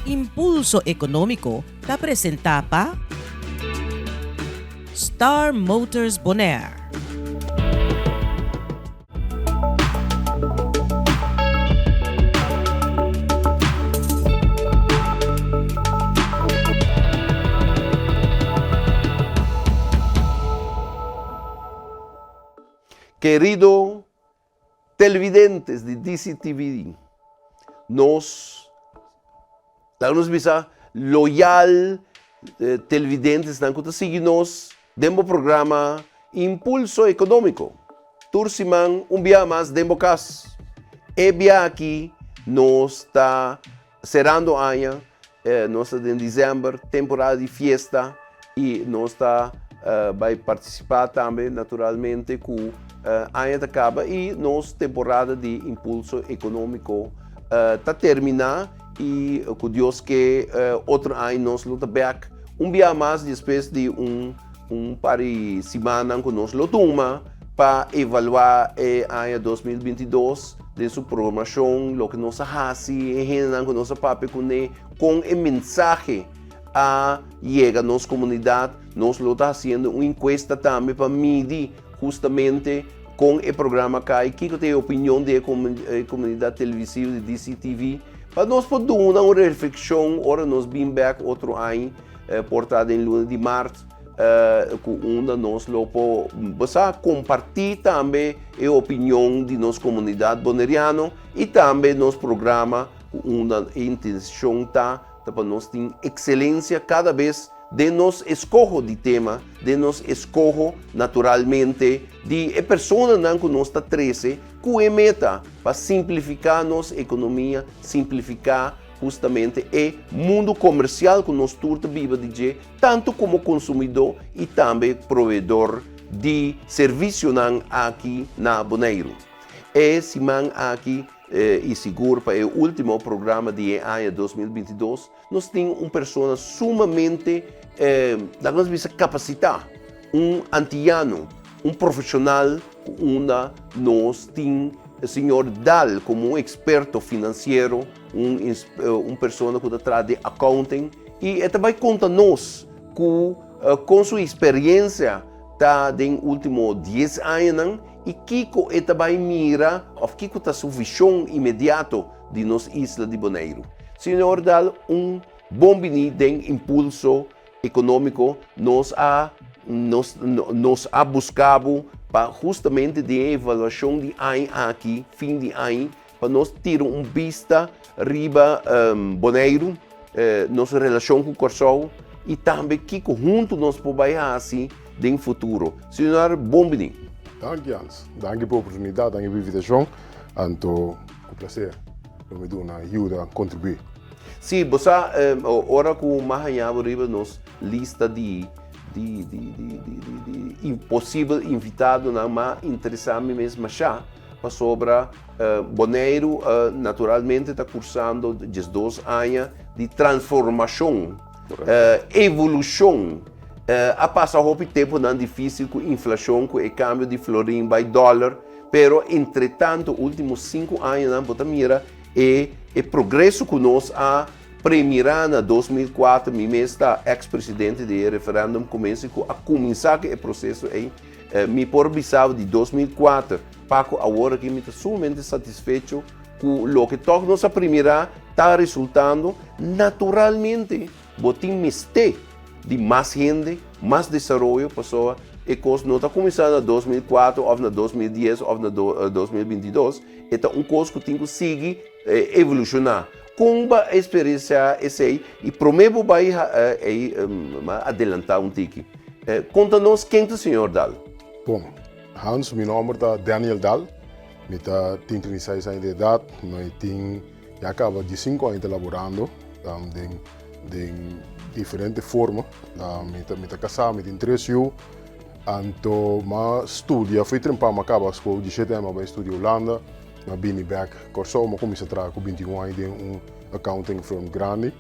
Impulso Ekonomiko ta presenta pa Star Motors Bonaire. Querido televidentes de DCTV, nos bisa loyal televidentes que seguimos dentro do programa Impulso Econômico. Tursiman dia mais dentro casa. E bia aqui nós está cerrando o ano, nós está em dezembro, temporada de festa e nós está vai participar também naturalmente com ano acaba e nossa temporada de Impulso Econômico está terminar e com Deus que outro ano nós luta back dia mais depois de par de semana que nós lutamos para evaluar o ano 2022 de sua programação, o que nós fazemos, o que nós papel com a mensagem a chega à nossa comunidade. Nós estamos fazendo uma encuesta também para medir justamente com o programa CAI, que tem a opinião da comunidade televisiva de DCTV, para nós poder uma reflexão, ora nós vamos back outro ano, portado em luna de março, com onde nós podemos compartilhar também a opinião de nossa comunidade boneriana e também nosso programa, onde a intenção está para nós ter excelência cada vez de nos escolho de tema, de nos escolho naturalmente de pessoas que nós está 13, com a meta para simplificar nossa economia, simplificar justamente o mundo comercial que nós turta viva de tanto como consumidor e também provedor de serviço aqui na Bonaire. E se man aqui e seguro para o último programa de ano 2022, nós temos uma pessoa sumamente capacitada, antiano, profissional, onde nós temos o senhor Dal como experto financeiro, pessoa que trata de accounting, e também conta-nos com sua experiência nos últimos 10 anos, e Kiko também mira, ou Kiko está sua visão imediata de nossa isla de Bonaire. Senhor Dal, bom vinho em Impulso Econômico, nós buscado para justamente de avaliação de ano aqui, fim de ano, para nós ter vista riba Bonaire, nossa relação com o Corsol, e também Kiko junto nós podemos assim no futuro. Senhor, bom vinho. Dank Jans. Dank pela oportunidade, dank pela invitação. Então, com prazer, eu me dou uma ajuda a contribuir. Sim, você, ora com Mahanhabo Riba, nos lista de impossível invitado, não mais interessante mesmo já, para sobre Bonaire, naturalmente está cursando 2 anos de transformação, evolução. A passar o tempo não difícil com inflação, com o câmbio de florim by dólar, pero entretanto, os últimos 5 anos não podemos mirar o progresso que nós a premirar na 2004, mesmo ex-presidente do referendo começa a começar o processo aí, me por bisava de 2004, para agora que me está sumamente satisfeito com o que toca nossa primeira está resultando naturalmente, botim miste de mais gente, mais desenvolvimento, pessoa, e coisa não está começando em 2004, ou na 2010, ou na 2022, então coisa que tem que seguir evolucionar. Com a experiência essa aí, e prometo vai adelantar tique. Conta-nos quem é o senhor Dal. Bom, Hans, meu nome é Daniel Dal, eu tenho 36 anos de idade, eu acabo de 5 anos trabalhando de diferentes formas. Eu estou casado, eu tenho 3 filhos, então eu estudo, fui trampar na acaba a escola de 7 anos, eu estudo em Holanda, eu vim back, eu comecei a trabalhar com 21 anos em accounting firm grande,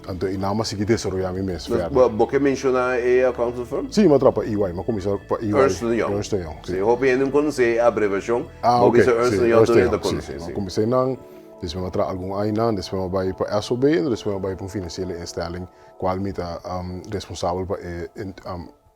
então eu não consegui desenvolver minha mesma. Você mencionou a accounting firm? Sim, eu trabalho para EY, eu comecei para EY. Ernst Young. Sim, eu não conheço a abreviação, ok. Ernst Young também não conheço. Eu comecei na Dus we hebben algum einan, dus we hebben bij per SOB en dus we hebben bij een financiële instelling, qual mita responsabel per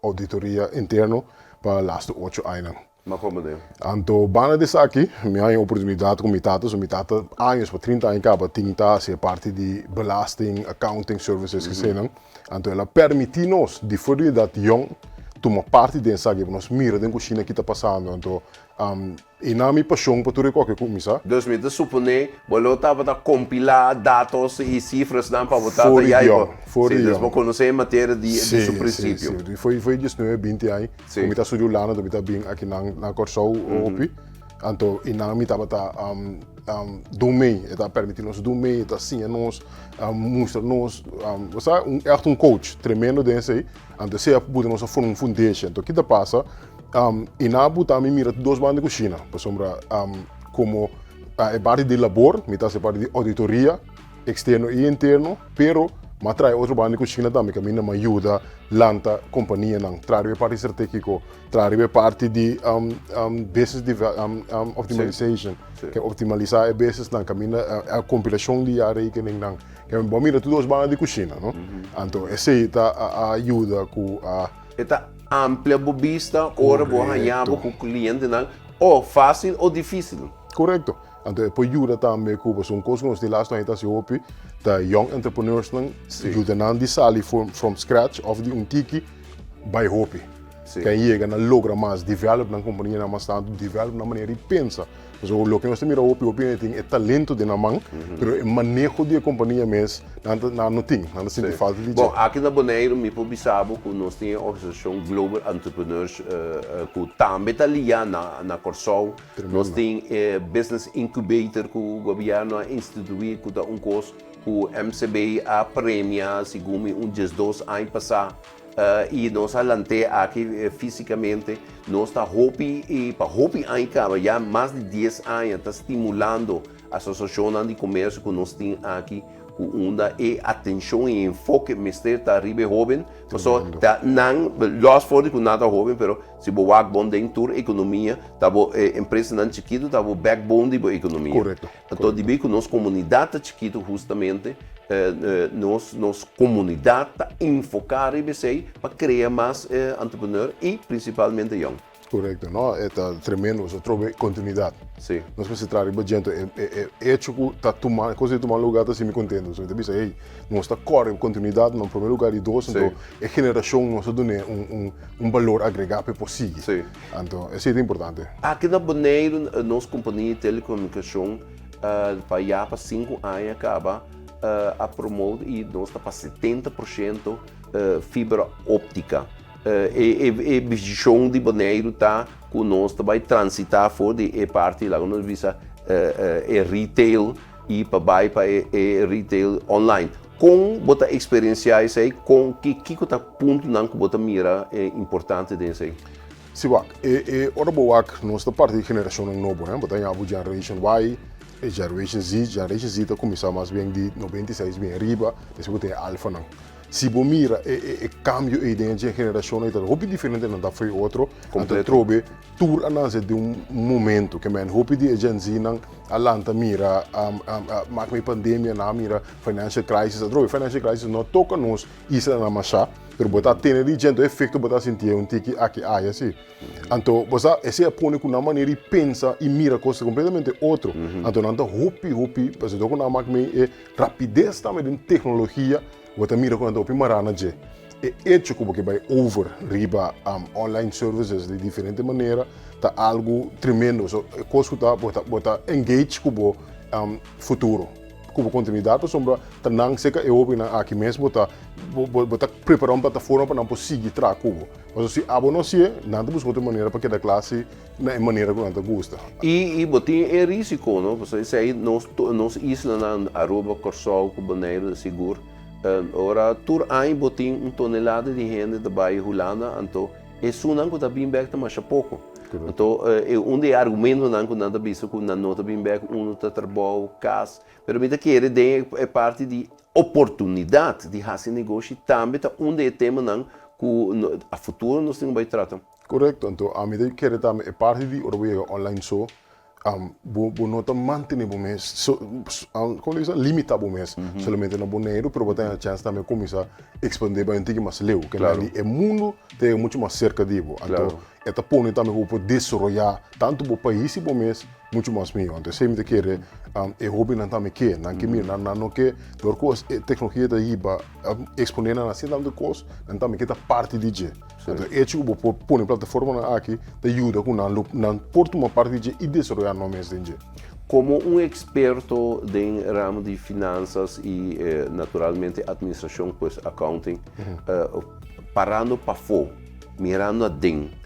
auditoria interno per laatste 8 einan. Maar kom maar. Anto bana de aqui, minha oportunidade com mitata, so mitata anos para 30 anos para tinta ser parte de belasting, accounting services que sejam. Anto ela permite-nos de forma dat jong toma parte dessa que nós mira den coxina que está passando. Anto e na minha paixão para tudo qualquer coisa. Dus met de supone, bolota para compilar dados e cifras dan para botar Voor de die jij. jong, voor Sim, die dus jong. we conhecer matéria de Sim, seu princípio. sim. Foi 19, 20 anos. Sim. Como está estudando lá, eu está bem aqui na Corsou, opi. Então, e na minha estava domein, está permitindo-nos domein, está assim, nós mostra-nos, você é um coach tremendo desse aí. Então, se podemos fazer uma foundation. Então, o que está passa? E na buta me mira duas bandas de coxina, por sombra, como é parte de labor, metade é parte de auditoria, externo e interno, pero mas trai outro bando com China também, que a mim me ajuda, lanta, companhia, não, trai parte estratégico, trai parte de business optimization, que optimalizar o business, não, que a compilação de a rekening, não, que bom mira tudo os bandos de China, não? Então, essa a ajuda com a Esta ampla bobista, ora boa ganhava com o cliente, não, ou fácil ou difícil. Correcto. Então, depois ajuda também com um curso que nós temos lá na Siopi, da young entrepreneurs não ajuda a sair from scratch of de tiki by Hopi. Quem chega na logra mais develop na companhia na mais tanto develop na maneira de pensa. So, o que nós temos Hopi tem é talento de na mão, mas o manejo de companhia mesmo não tem, não sente falta de. Bom, aqui na Bonaire, me publicava que nós temos a organização Global Entrepreneurs, que também está ali na Corsol. Nós temos Business Incubator, que o governo instituiu, que dá curso, que o MCB a premia, segundo 12 anos passados. E nós alante aqui fisicamente, nós está Hopi e para Hopi ainda já mais de 10 anos está estimulando a associação de comércio que nós temos aqui com uma atenção e enfoque mestre está arriba jovem, só tá não lost for que nada jovem, pero se boa bom dentro da economia, tá bo empresa não chiquito, tá bo backbone da economia. Correto. Então de bem que nós comunidade chiquito justamente nos comunidade está enfocada para criar mais entrepreneur e principalmente young. Correto, não? É tremendo, nós trouxe continuidade. Sim. Nós precisamos de gente, é que está tomando, coisa de tomar lugar, está assim me contendo. Então, eu pensei, nós está correndo continuidade, no primeiro lugar e dois, então, a geração nós dá valor agregado para possível. Sim. Então, isso é importante. Aqui na Bonaire, nossa companhia de telecomunicação, para 5 anos, acaba a promover e nós está para 70% fibra óptica. E visão de Bonaire está que nós vai transitar fora de parte lá nós visa retail e para retail online. Com bota experienciais aí com que tá ponto não que bota mira é importante desse aí. Sim, ora boa, nós está parte de geração nova, né? Bota a generation Y, generation Z está começando mais bem de 96 bem arriba, depois tem alfa não. Se você mira o cambio de geração, é muito diferente da foi outro. Então, trobe tur anase de momento que men hope de agency nang alanta mira mak may pandemia na mira financial crisis. Trobe financial crisis não toca nos isla na masha, pero botar ter de gente efeito botar sentir tiki aqui assim. Então, você esse põe com uma maneira de pensar e mira coisas completamente outro. Então, não hope, porque toca na mak may rapidez também de tecnologia. Você mira quando o primeiro je é tipo que vai over riba online services de diferente maneira tá algo tremendo so coisa tá bota engage com o futuro com continuidade sombra tá não seca é óbvio na aqui mesmo bota preparar uma plataforma para não conseguir tra cubo mas se abono se nada busca outra maneira para que da classe na maneira que não gosta e botin é risco não você isso aí nos isla na arroba Corsol com Bonaire seguro. Ora, tur aí botin tonelada de gente da Bahia Holanda, então isso não está bem back mas pouco. Então, onde argumento não que nada visto que não está bem back, está trabalho, casa, mas me quer é parte de oportunidade de fazer negócio também tá onde é tema não que a futuro nós temos que tratar. Correto, então a medida que também é parte de online show bo nota manter o mês, como diz, limita o mês, somente no boneiro, pero botar a chance também começar a expandir para antigo mais leu, que Claro. ali é mundo tem muito mais cerca de bo, Claro. então esta põe também o poder desenvolver tanto o país e o mês muito mais melhor, então sempre querer é hobby não também que, não que mira, não que por coisa tecnologia daí para exponer na assim tanto coisa, não também que tá parte de je, então é tipo põe a plataforma aqui, te ajuda com não porta uma parte de e desenvolver no mês de je. Como um experto em ramo de finanças e, naturalmente, administração, pois, accounting, parando para fora, mirando a dentro,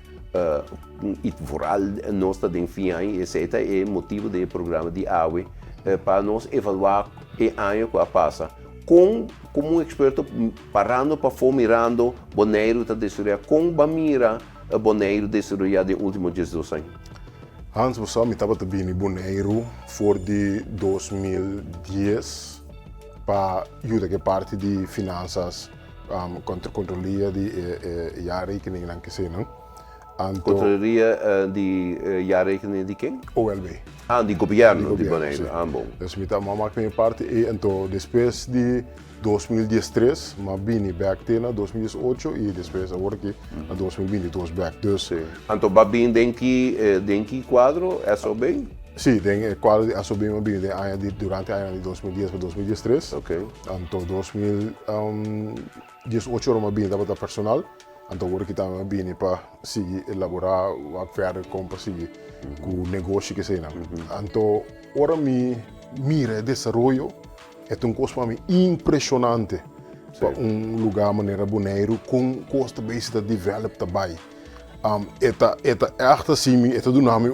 e vooral nós está FIAI, etc., é motivo do programa de AWE, para nós evaluar o ano que passa. Como um experto, parando para fora, mirando o boneiro da desenvolver, como mira o boneiro desenvolver de últimos 12 anos? Hans was me estava também boneiro voor de 2010 para ajudar que parte de finanças controlia de jaarrekening dan que sei não. Controlaria de jaarrekening de quem? OLB. Ah, de governo, de Sim. boneiro. Ah, bom. Dus me estava maak minha parte e então depois de 2013, mas vim back tena 2018 e depois agora que a 2022 back. Dus Sim. Então, babin denki quadro, é só bem? sim, tem qual a subir uma bem durante a ano de 2010 para 2013. Ok. Então 2018 era uma bem da personal. Então agora que estamos bem para seguir elaborar o verder como para seguir com o negócio que sei não. Então agora mira desenvolvimento é coisa para mim impressionante para lugar maneira boneiro com custo base de develop também. Eta echt assim, eta do nome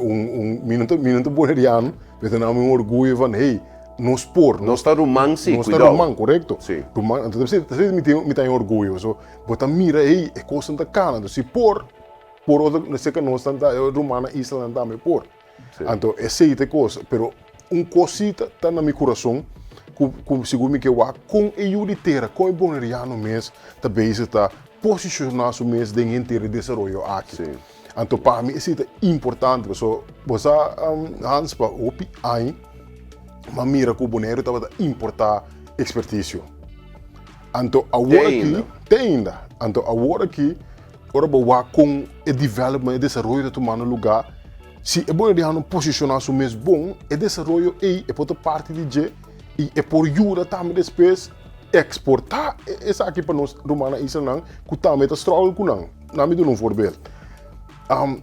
minuto boneriano, eta nome orgulho van hey, no sport, Não está romance, no está cuidado. romano, correto? Sim. Romano, então você me tem orgulho, so, bota mira hey, é coisa da cana, então se por outra, não sei que não está romana isla não também por. Então essa é coisa, pero cosita tá na meu coração, com seguro me que eu com a juditeira, com o boneriano mesmo, também está posicionar o mês de inteiro desenvolvimento aqui. Sim. Então, para mim, isso é importante. Você Hans, para o PI, mas mira que o boneiro estava a importar expertise. Então, agora aqui, tem ainda. Então, agora aqui, agora vou com o desenvolvimento e desenvolvimento tomar no lugar. Se é bom de posicionar o mês bom, o desenvolvimento é por parte de G e é por ajuda também depois exportar essa aqui para nós romana isso não que também está struggle com não me dá um voorbeeld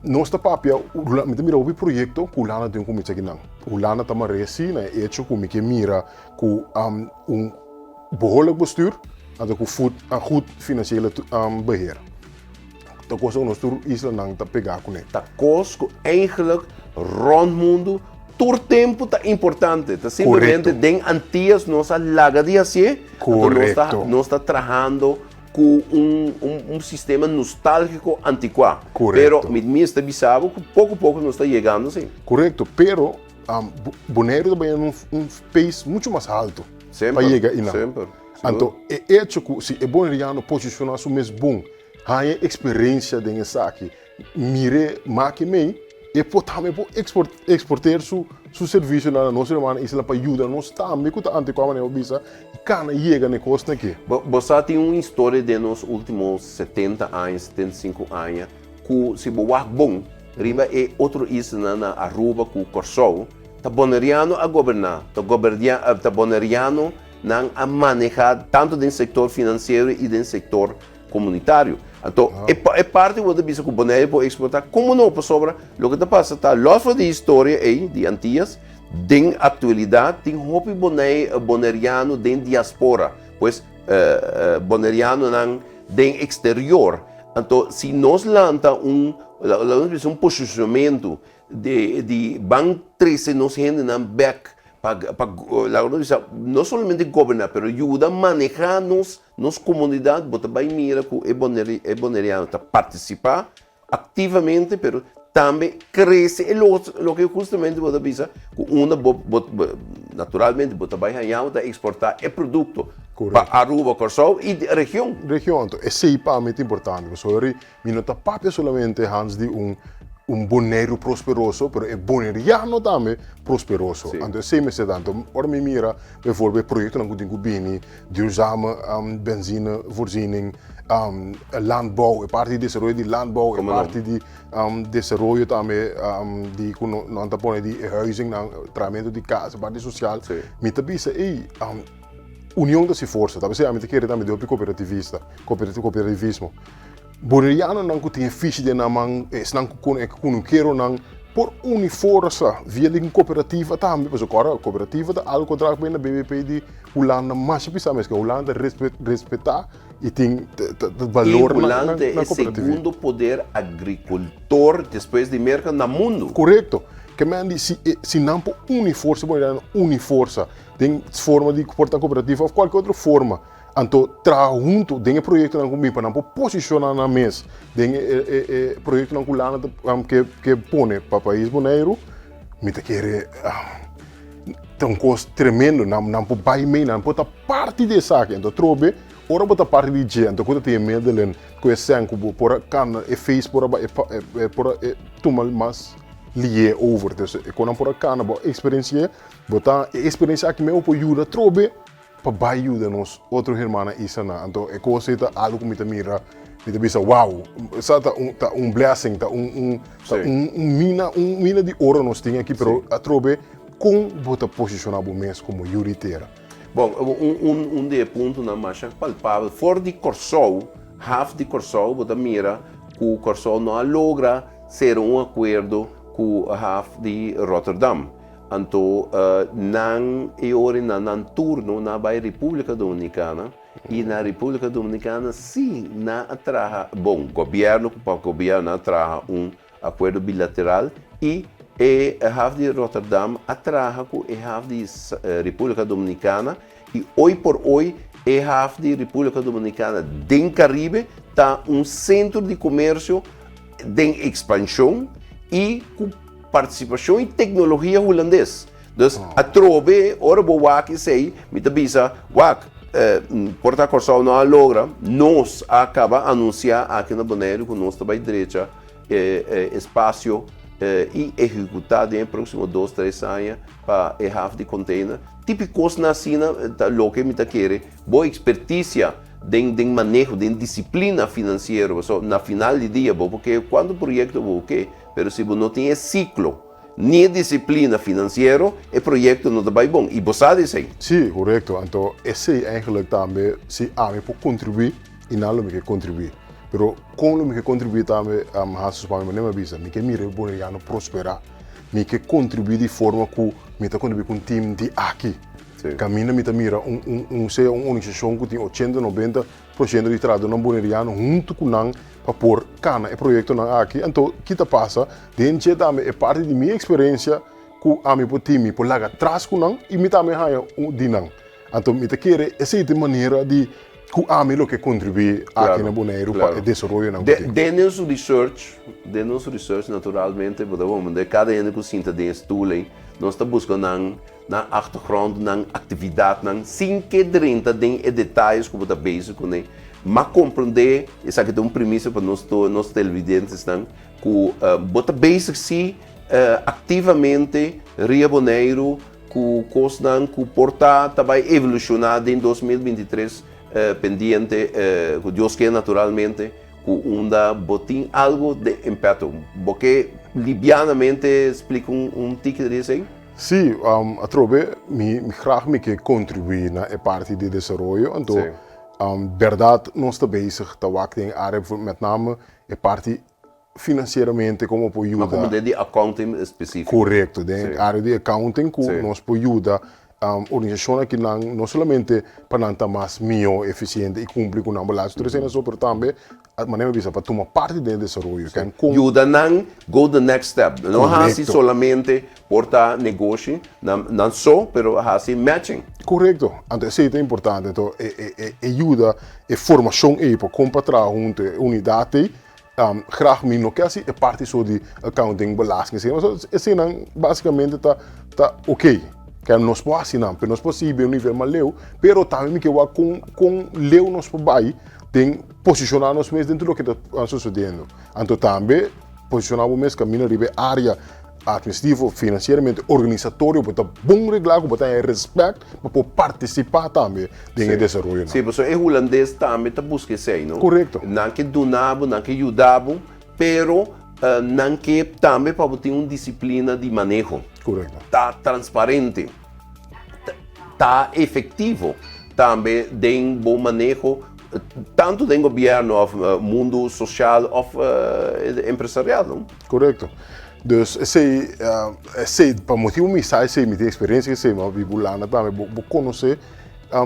nossa papel me mira o projeto que lá tem como isso aqui não o lá na tama resi né hecho como que mira com behoorlijk bestuur en com goed financiële beheer dat kost ons door Island não tá pegar com ele Tá coisa eigenlijk rond mundo, todo tempo tá importante. Tá simplesmente Correto. den antias nossa laga de assim. Correto. Nós está trabalhando com sistema nostálgico antiquado. Correto. Pero me está bisavo que pouco a pouco nós está chegando assim. correto pero Bonaire também é país muito mais alto Sempre. para chegar e não Sempre. então é hecho que se é boneriano posicionar o mês bom a experiência de essa aqui mire make mei e também exportar su serviço na nossa semana isso para ajudar nós também que tá ante como né obisa e cana chega ne costa aqui Você tem uma história de nos últimos 70 anos, 75 anos, que se boa bom, riba é outro isso na Aruba com Corsol, tá boneriano a governar, tá boneriano a manejar tanto do setor financeiro e do setor comunitário. Então, é parte do que o boneiro pode exportar. Como não, por sobra, o que está passando, está logo de história aí, de antigas, de atualidade, tem roupa boneriano de diaspora, pois boneriano de exterior. Então, se nós lança um posicionamento de ban 13 nos gente na back para não somente governar, mas ajuda a manejar nos comunidades, bota bem mira que é boneriano tá participar ativamente, mas também cresce e lo que justamente bota bisa que uma naturalmente bota bem ganhar da exportar é produto para Aruba, Corsol e região. região então esse é para muito importante sorry me não tá papel solamente Hans de Bonaire prosperoso, pero é bonaireano também prosperoso. Sim. Então, sei me tanto, ora me mira, bijvoorbeeld projecten dan goed bini, duurzame benzinevoorziening, landbouw, parte di desarrollo di landbouw, Come parte di desarrollo também di non tapone di huizing, tramento di casa, parte sociale. Sì. Mi tabisa união da se força, tá? Você a mim te querer também de cooperativismo. Bonaireano não tem fiche de namang, não com quero não por uniforça via de cooperativa também, pois agora a cooperativa da algo contrato bem na BBP de Holanda, mas precisa mesmo que Holanda respeitar e tem valor Holanda na é o cooperativa. segundo poder agricultor depois de mercado no mundo. Correto. Que me diz se não por uniforça, bonaireano uniforça, tem forma de comportar cooperativa ou qualquer outra forma. Então, trabalhar junto, tem um projeto para não posicionar na mesa, tem projeto que põe para o país boneiro, me quer tem um custo tremendo, não pode baixar meio, não pode parte dessa aqui. Então, trobe, ora pode parte de gente, então quando tem Medellín, que é sangue, por cana, é fez por tomar mais lié over, então quando por cana, experiência aqui me ajuda trobe para ajuda nos outros irmãos isso na, então é coisa que algo que me mira, me pensa wow, tá blessing, tá mina de ouro nós tem aqui, pero a trobe com bota posicionar o mês como juriteira. Bom, de ponto na marcha palpável, fora de Corsol, half de Corsol, você mira que o Corsol não logra ser acordo com o half de Rotterdam. Então, não é hora não turno na República Dominicana e na República Dominicana sim não atraja, bom, governo para governo atraja acordo bilateral e a half de Rotterdam atraja com a half de República Dominicana e hoje por hoje a half de República Dominicana do Caribe está centro de comércio de expansão e com participação em tecnologia holandesa. Então, a trobe, ora vou aqui sei, me avisa, Porta Corsol não logra, nós acaba anunciar aqui na Bonaire que nós também direita espaço e executar nos próximos 2-3 anos para a half de container. Típicos na China, o que me quer, boa expertise de manejo, de disciplina financeira, na final do dia, porque quando o projeto é mas se você não tem ciclo, nem disciplina financeira, o projeto não vai bom. E você sabe isso? Sim, correto. Então, esse eigenlijk também, se a mim pode contribuir, e não me quer contribuir. Pero, como me quer contribuir também, a suspeita me lembra bisa, me quer mirar o bonaireano prosperar, me quer contribuir de forma que me está contribuir com um time de aqui. Caminha me mira uma organização que tem 80-90% de trabalho no bonaireano junto com nós para pôr cana e projeto aqui. Então, o que passa? Dentro também é parte de minha experiência que a mim pode time por lá atrás com nós e me também há de nós. Então, me quer essa maneira de que a mim que contribui aqui na Bonaire para o desenvolvimento. De nosso research naturalmente, de cada ano que sinta de estudo, nós estamos buscando na achtergrond, na atividade, sem que dentro de detalhes que você basic, mas compreender, isso aqui é uma premissa para nós televidentes, que você basic se ativamente Rio Bonaire, que porta vai evolucionar em 2023 pendiente, que Deus quer naturalmente, que onda botin algo de impacto, porque livianamente explica tique disso aí? Sim, a trobe me graag me que contribuir na parte de desenvolvimento. Então, verdade, nós estamos bezig te wachten em área met name a parte financeiramente como ajuda. Mas como de accounting específico. Correto, de área de accounting que nós ajuda organização que não somente para estar mais melhor, eficiente e cumprir com a balança, mas também a maneira de para tomar parte do desenvolvimento. Ajuda a go the next step. Não é assim somente portar negócio, não só, mas assim matching. Correto. Então, isso é importante. Então, ajuda a formação para comparar junto a unidade. Graag me não quer assim a parte só de accounting, belasting, mas assim basicamente tá ok. Que nós podemos assinar, mas nós possível nível mais leu, pero também que com leu nós podemos tem posicionar nós mesmos dentro do que está sucedendo. Então também posicionar o mês caminho ribe área administrativo, financeiramente, organizatório, para bom regular, para ter respeito, para participar também no desenvolvimento. Sim, porque é holandês também está buscando isso, não? Correto. Não que donava, não que ajudava, pero não que também para ter uma disciplina de manejo. Correto. Está transparente, está efetivo também tem bom manejo tanto do governo, mundo social ou empresarial, não? Correto. Dus sei para motivo me sai sei me tem experiência que sei mas bibulana também vou conhecer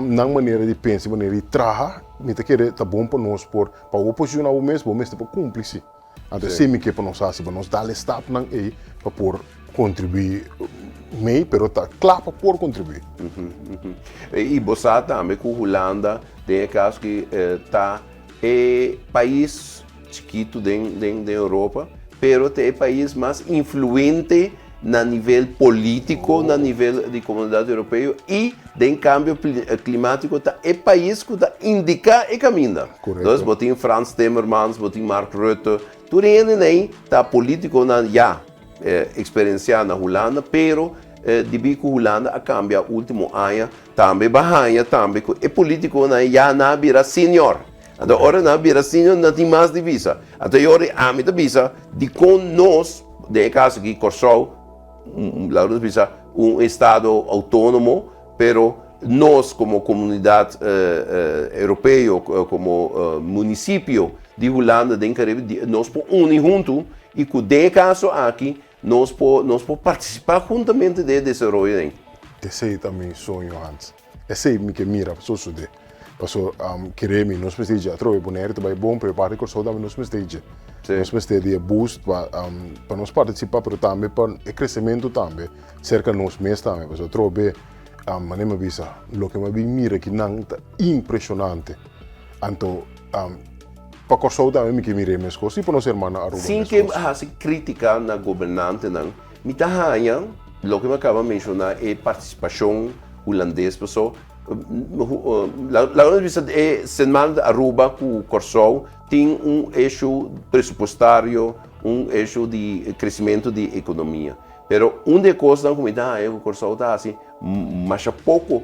na maneira de pensar, maneira de trabalhar, me te querer tá bom para nós para o posicionar o mês para cumprir. Então sei me que para nós assim, para nós dar step não é para por contribuir meio, pero tá claro para por contribuir. E você também com a Holanda tem caso que tá país chiquito dentro da Europa, pero é o país mais influente na nível político, na nível de comunidade europeia e de cambio climático é o país que indica e caminha. Então, botem Frans Timmermans, botem Mark Rutte, tudo aí tá político já experienciado na Holanda, pero de bico Holanda a cambia último ano também Bahia também é político já na vira senior. Então, ora na vira senior não tem mais divisa. Então, ora a minha divisa de com nós, de caso que Corsol, estado autônomo, pero nós como comunidade europeia, como município de Holanda, de Caribe, nós podemos unir juntos e com de caso aqui nós podemos participar juntamente do desenvolvimento. Esse também sonho antes. Esse me que mira, só de. Passo queremos nós precisamos já trocar boneiro também bom preparar com saúde nós precisamos nós precisamos boost para nós participar pero também para o crescimento também cerca nós mesmos também passo trocar maneira visa lo que me vi mira que não tá impressionante então para com saúde também me que mira mesmo coisa para nós irmã Aruba sim que se crítica na governante não me tá hanha lo que me acaba de mencionar é participação holandesa pessoal la vista é semana Aruba com o Corsol tem eixo pressupostário, eixo de crescimento de economia. Pero uma coisa da comunidade é que o Corsol está assim, mas há pouco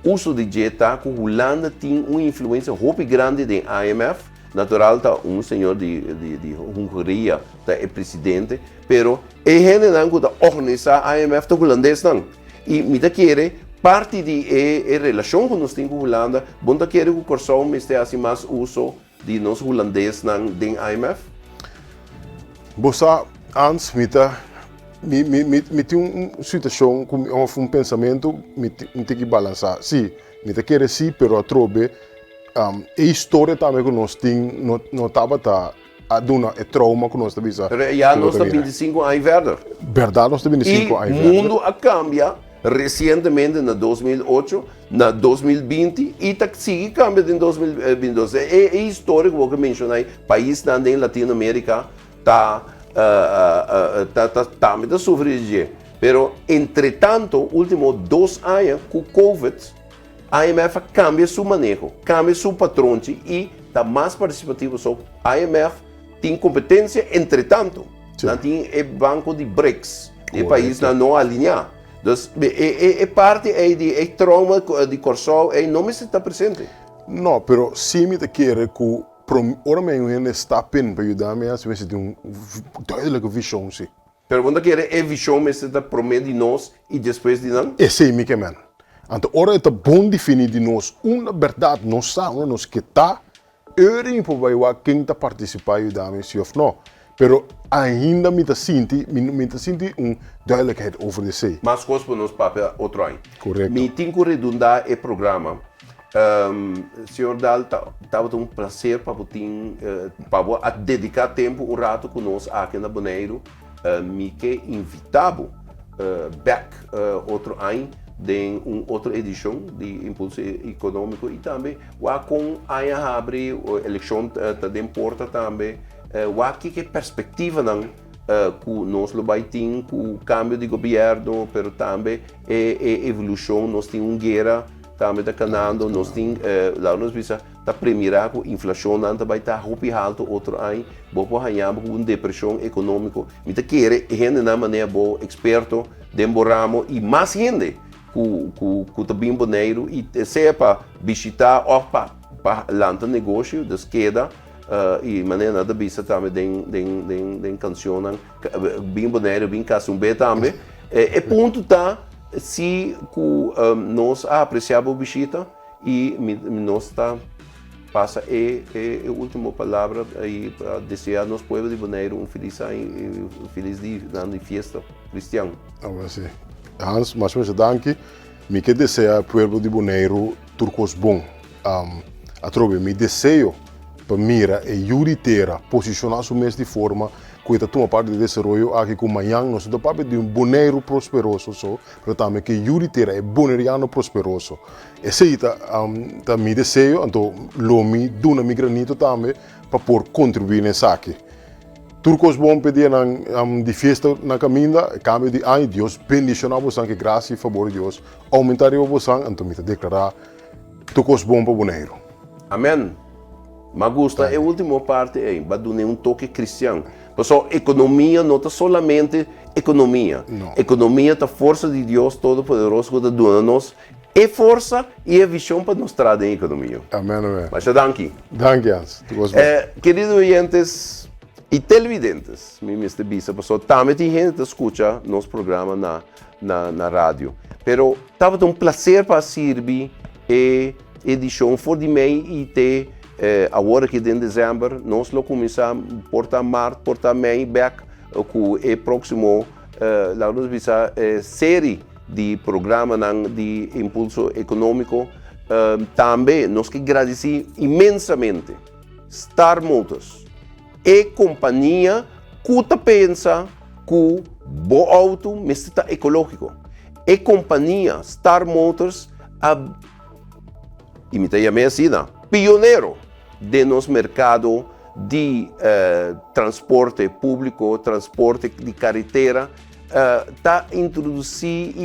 uso de dieta que a Holanda tem uma influência muito grande do IMF. Natural tá senhor de Hungria, tá é presidente, pero é gente não que organiza a IMF tá holandês não. E me tá querer parte de relação que nós temos com a Holanda, bom tá querer que o Corsol esteja assim mais uso de nós holandês não do IMF. Você antes me tem uma situação com pensamento me tem que balançar. Sim, me tá querer sim, pero a trobe a história também que nós temos não estava a dona é trauma que nós temos. Já nós estamos 25 anos verder. Verdade, nós estamos 25 anos verder. E o mundo cambia recentemente na 2008, na 2020 e está seguindo cambiando em 2022. É histórico que mencionei, país da Latinoamérica está sofrendo. Pero entretanto, últimos 2 anos com o COVID, a IMF cambia seu manejo, cambia seu patrão e está mais participativo. A IMF tem competência, entretanto, não tem o banco de BRICS, o país não alinhar. Então, parte de trauma de Corsol não está presente. Não, mas sim me quer que ora mesmo está pen para ajudar-me a ver se tem duidelijke visão, sim. Mas quando quer é visão, mas está promete de nós e depois de não? É sim, me que man. Então, ora é bom definir de nós uma verdade, nós sabemos, nós que está, para quem está participando e ajudar-me, sim ou não. Pero ainda me sinto duidelijkheid over de zee. Mas coisa para nós papel outro ano. Correto. Me tem que redundar o programa. Senhor Dal, estava um prazer para dedicar tempo rato conosco aqui na Bonaire. Me que invitava back outro ano de outra edição de Impulso Econômico e também com a abre a eleição da importa também. Que perspectiva não que nós vai ter com o cambio de governo, pero também evolução, nós temos guerra também da canando, nós temos lá nós visa tá premirar com inflação não vai estar hopi alto outro ano, vou ganhar com depressão econômica. Mita querer gente na maneira boa, experto, demoramos e mais gente que tá bem boneiro e seja para visitar ou para lançar negócio da esquerda e maneira nada bisa também den canção bem boneiro, bem casumbe também. É ponto tá se nós apreciamos a visita e nós tá passa a última palavra e desejar nos povo de Bonaire feliz ano, feliz dia de festa cristiano. Hans, mas danke. Me que deseja povo de Bonaire turcos bom. A trobe me desejo para mira e juritera posicionar su mes de forma que está uma parte de desenvolvimento aqui com amanhã nós estamos parte de boneiro prosperoso so, pero também que juritera é boneriano prosperoso. Esse está me desejo, então lomi duna mi granito também para por contribuir nessa aqui. Turcos bom pedir de festa na caminha, cambio de ano, Deus bendicionar você que graça e favor de Deus aumentar você, então me declarar turcos bom para boneiro. Amém. Mas gusta a última parte vai dar toque cristiano. Pessoal, economia não é solamente economia. Não. Economia é a força de Deus Todo-Poderoso que dá nos é força e é visão para nos trazer em economia. Amém, amém. Mas danke. Danke, Hans. Queridos oyentes e televidentes, Mr. Bisa, pessoal, também tem gente que escuta nosso programa na rádio. Pero estava um prazer para servir a edição for de mei e te agora que em dezembro nós lo começamos porta março, porta mei back com o próximo série de programa de impulso econômico. Também nós que agradecer imensamente Star Motors e companhia que pensa que o bom auto está ecológico. E companhia Star Motors imita a minha sina, pioneiro de nosso mercado de transporte público, transporte de carretera, está introduzir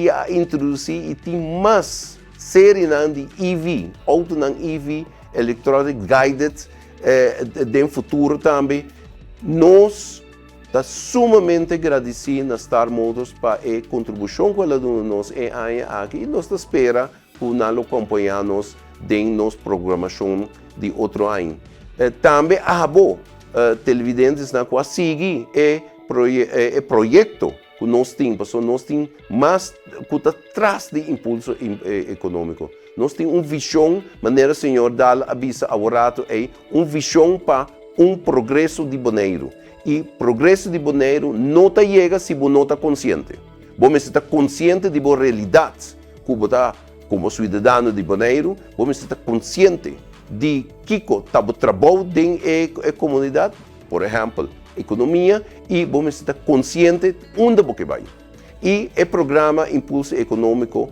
e tem mais série de EV, auto EV, electronic guided, de futuro também. Nós está sumamente agradecidos na Star Motors para a contribuição que ela nos aqui e nós espera que nós acompanhamos em nossa programação de outro ano. Também há televidentes na qual seguir o projeto que nós temos, nós temos mais que está atrás de impulso econômico. Nós temos uma visão, maneira senhor Dal avisa agora uma visão para progresso de Bonaire. E progresso de Bonaire não chega se você não está consciente. Você está consciente de sua realidade, como cidadão de Bonaire, você está consciente de que está trabalhando dentro da comunidade, por exemplo, economia, e você está consciente de onde você vai. E o programa Impulso Econômico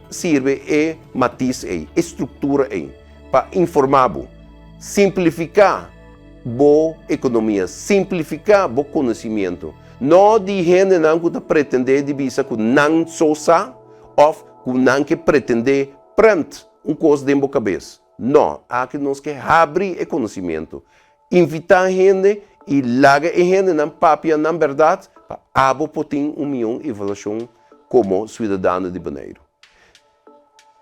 serve a matiz, a estrutura para informar, simplificar boa economia, simplificar bom conhecimento. Não de gente que pretende de visa que não só sabe, ou que não que pretende prender coisa dentro da cabeça. Não, há que nós que abrir o conhecimento, invitar a gente e largar a gente na papia, na verdade, para poder uma evolução como cidadão de Bonaire.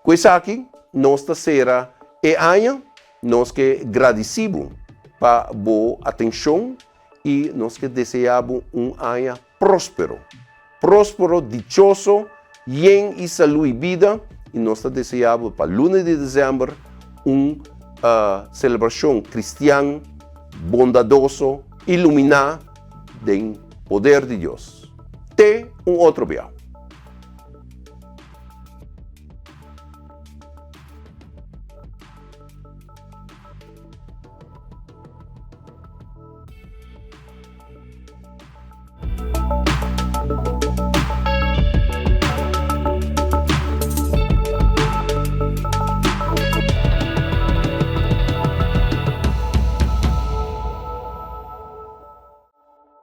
Com isso aqui, nós será e amanhã, nós que agradecemos para a boa atenção e nós que desejamos ano próspero, dichoso, bem e saúde e vida, e nós desejamos para o lunes de dezembro celebração cristã, bondadoso, iluminada do poder de Deus. Até outro dia.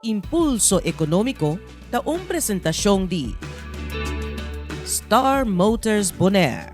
Impulso Econômico da presentação de Star Motors Bonaire.